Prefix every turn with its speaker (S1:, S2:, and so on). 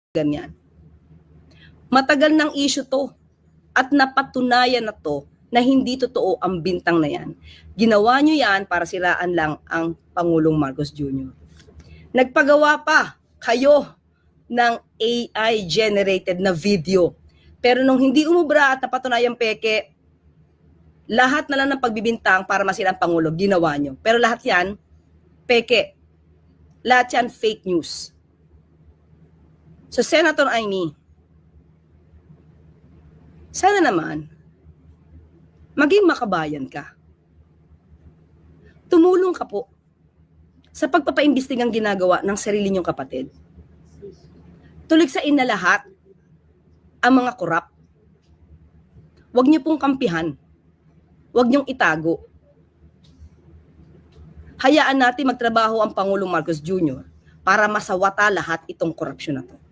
S1: ganyan. Matagal ng issue to at napatunayan na to na hindi totoo ang bintang na yan. Ginawa nyo yan para siraan lang ang Pangulong Marcos Jr. Nagpagawa pa kayo ng AI-generated na video. Pero nung hindi umubra at napatunayan peke, lahat na lang ng pagbibintang para masira ang Pangulo, ginawa nyo. Pero lahat yan, peke. Lahat yan, fake news. So, Senator Amy, sana naman, maging makabayan ka. Tumulong ka po sa pagpapaimbestigang ginagawa ng sarili niyong kapatid. Tuligsain na lahat ang mga korap. Huwag niyo pong kampihan. Huwag niyong itago. Hayaan natin magtrabaho ang Pangulong Marcos Jr. para masawata lahat itong korupsyon na to.